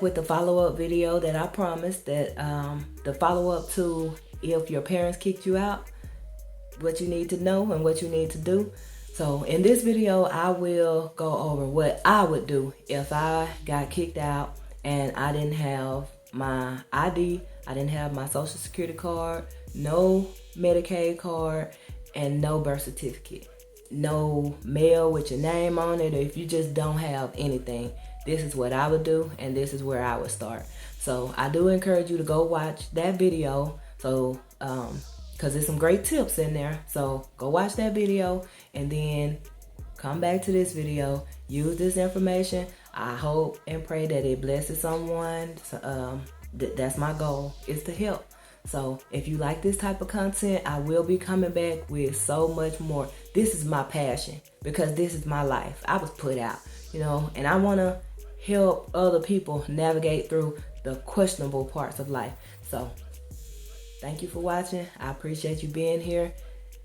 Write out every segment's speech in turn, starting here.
back with the follow-up video that I promised, that the follow-up to if your parents kicked you out, what you need to know and what you need to do. So in this video, I will go over what I would do if I got kicked out and I didn't have my ID, I didn't have my social security card, no Medicaid card, and no birth certificate. No mail with your name on it, or if you just don't have anything. This is what I would do, and this is where I would start. So I do encourage you to go watch that video, so because there's some great tips in there. So go watch that video and then come back to this video. Use this information. I hope and pray that it blesses someone. So, that's my goal, is to help. So if you like this type of content, I will be coming back with so much more. This is my passion because this is my life. I was put out, and I want to help other people navigate through the questionable parts of life. So thank you for watching. I appreciate you being here.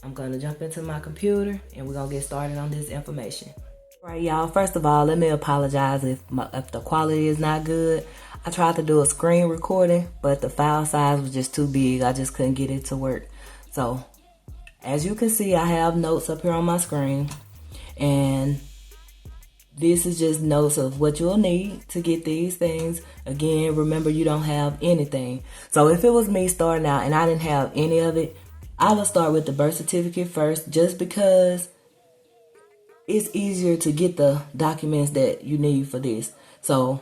I'm going to jump into my computer and we're going to get started on this information. All right, y'all. First of all, let me apologize if the quality is not good. I tried to do a screen recording, but the file size was just too big. I just couldn't get it to work. So, as you can see, I have notes up here on my screen. And this is just notes of what you'll need to get these things. Again, remember, you don't have anything. So, if it was me starting out and I didn't have any of it, I would start with the birth certificate first, just because it's easier to get the documents that you need for this. So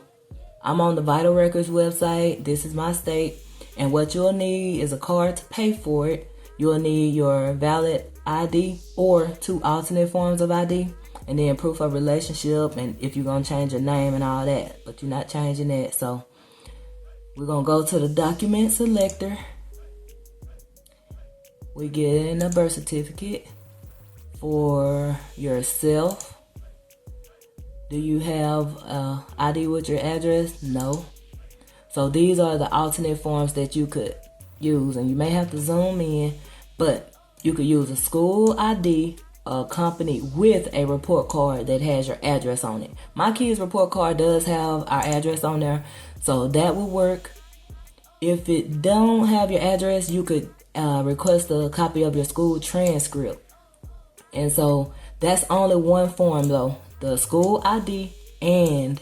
I'm on the Vital Records website. This is my state. And what you'll need is a card to pay for it. You'll need your valid ID or 2 alternate forms of ID. And then proof of relationship, and if you're going to change your name and all that. But you're not changing that. So we're going to go to the document selector. We get in a birth certificate for yourself. Do you have ID with your address? No. So these are the alternate forms that you could use, and you may have to zoom in, but you could use a school ID accompanied with a report card that has your address on it. My kid's report card does have our address on there, so that will work. If it don't have your address, you could request a copy of your school transcript. And so that's only one form though, the school ID and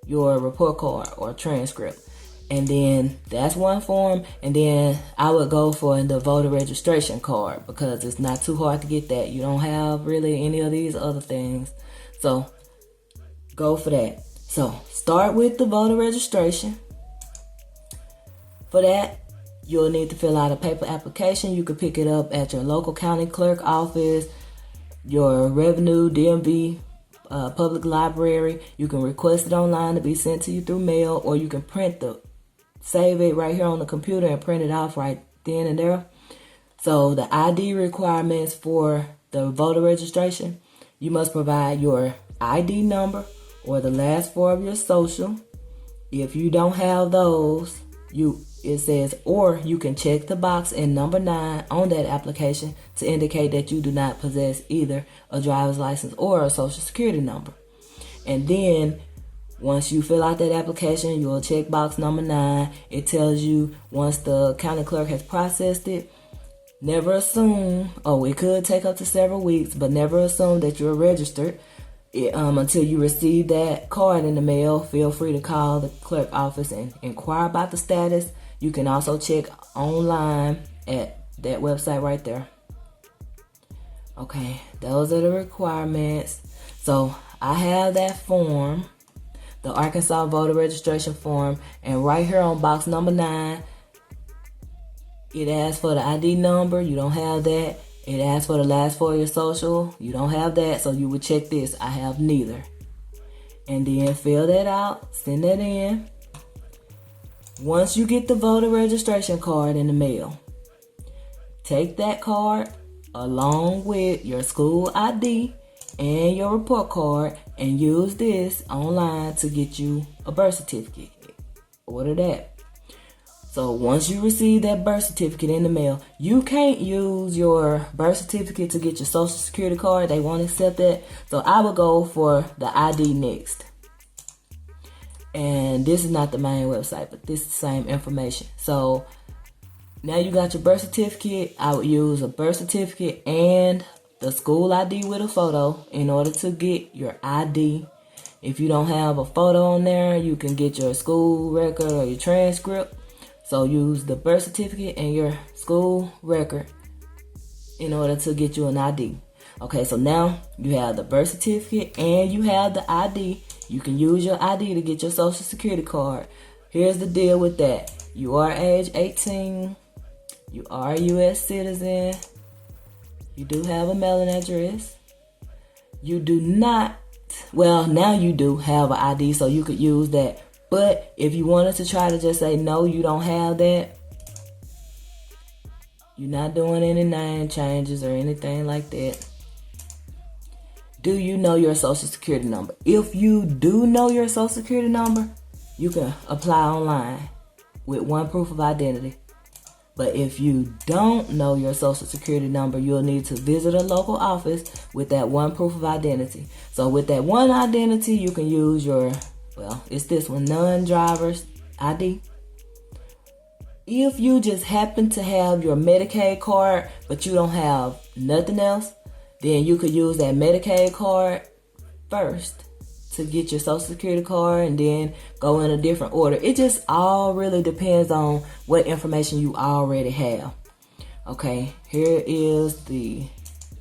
your report card or transcript. And then that's one form. And then I would go for the voter registration card because it's not too hard to get that. You don't have really any of these other things. So go for that. So start with the voter registration. For that, you'll need to fill out a paper application. You can pick it up at your local county clerk office, your revenue, DMV, public library. You can request it online to be sent to you through mail, or you can save it right here on the computer and print it off right then and there. So the ID requirements for the voter registration, you must provide your ID number or the last 4 of your social. If you don't have those, it says, or you can check the box in number 9 on that application to indicate that you do not possess either a driver's license or a social security number. And then once you fill out that application, you'll check box number 9. It tells you once the county clerk has processed it, never assume, it could take up to several weeks, but never assume that you're registered. Until you receive that card in the mail. Feel free to call the clerk office and inquire about the status. You can also check online at that website right there. Okay, those are the requirements. So I have that form, the Arkansas voter registration form, and right here on box number 9, it asks for the ID number. You don't have that. It asks for the last 4 of your social. You don't have that, so you would check this. I have neither. And then fill that out, send that in. Once you get the voter registration card in the mail, take that card along with your school ID and your report card and use this online to get you a birth certificate. Order that. So once you receive that birth certificate in the mail, you can't use your birth certificate to get your social security card. They won't accept that. So I would go for the ID next. And this is not the main website, but this is the same information. So now you got your birth certificate. I would use a birth certificate and the school ID with a photo in order to get your ID. If you don't have a photo on there, you can get your school record or your transcript. So use the birth certificate and your school record in order to get you an ID. Okay, so now you have the birth certificate and you have the ID. You can use your ID to get your social security card. Here's the deal with that. You are age 18. You are a U.S. citizen. You do have a mailing address. You do not, well, now you do have an ID, so you could use that. But if you wanted to try to just say, no, you don't have that, you're not doing any name changes or anything like that. Do you know your social security number? If you do know your social security number, you can apply online with one proof of identity. But if you don't know your social security number, you'll need to visit a local office with that one proof of identity. So with that one identity, you can use your, well, it's this one, non-driver's ID. If you just happen to have your Medicaid card, but you don't have nothing else, then you could use that Medicaid card first to get your social security card and then go in a different order. It just all really depends on what information you already have. Okay, here is the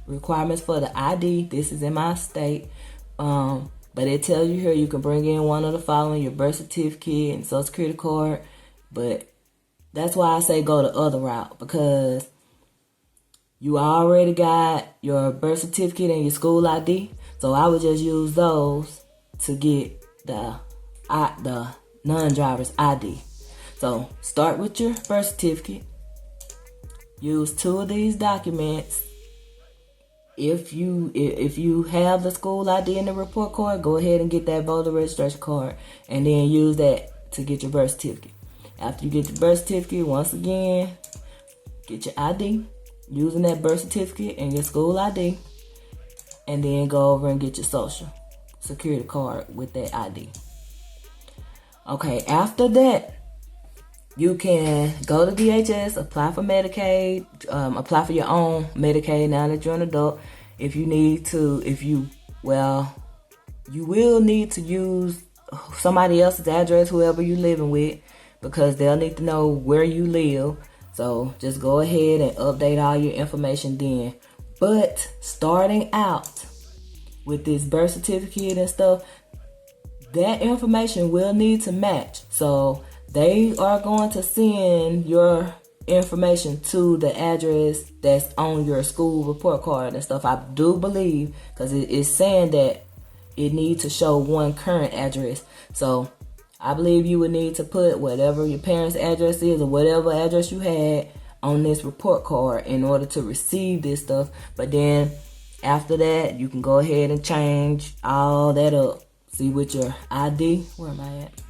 requirements for the ID. This is in my state. But it tells you here you can bring in one of the following: your birth certificate and social security card. But that's why I say go the other route, because you already got your birth certificate and your school ID. So I would just use those to get the non-driver's ID. So start with your birth certificate. Use two of these documents. If you have the school ID and the report card, go ahead and get that voter registration card and then use that to get your birth certificate. After you get your birth certificate, once again, get your ID using that birth certificate and your school ID, and then go over and get your social security card with that ID. Okay, after that, you can go to DHS, apply for Medicaid, apply for your own Medicaid now that you're an adult. If you need to, you will need to use somebody else's address, whoever you're living with, because they'll need to know where you live. So just go ahead and update all your information then. But starting out with this birth certificate and stuff, that information will need to match. So they are going to send your information to the address that's on your school report card and stuff. I do believe, because it is saying that it needs to show one current address. So I believe you would need to put whatever your parents' address is or whatever address you had on this report card in order to receive this stuff. But then after that, you can go ahead and change all that up. See, with your ID, where am I at?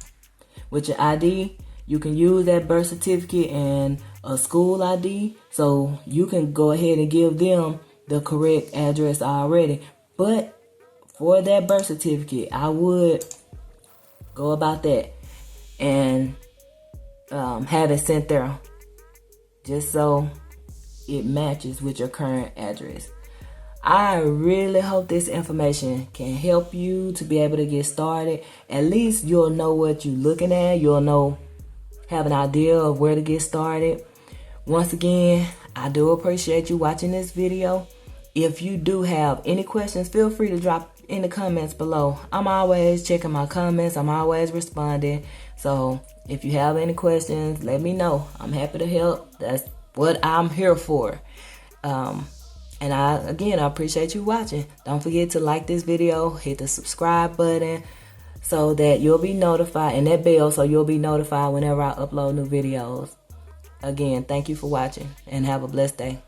With your ID, you can use that birth certificate and a school ID. So you can go ahead and give them the correct address already. But for that birth certificate, I would go about that and have it sent there just so it matches with your current address. I really hope this information can help you to be able to get started. At least you'll know what you're looking at. You'll have an idea of where to get started. Once again, I do appreciate you watching this video. If you do have any questions, feel free to drop in the comments below. I'm always checking my comments. I'm always responding. So if you have any questions, let me know. I'm happy to help. That's what I'm here for. And I appreciate you watching. Don't forget to like this video, hit the subscribe button so that you'll be notified, and that bell so you'll be notified whenever I upload new videos. Again, thank you for watching and have a blessed day.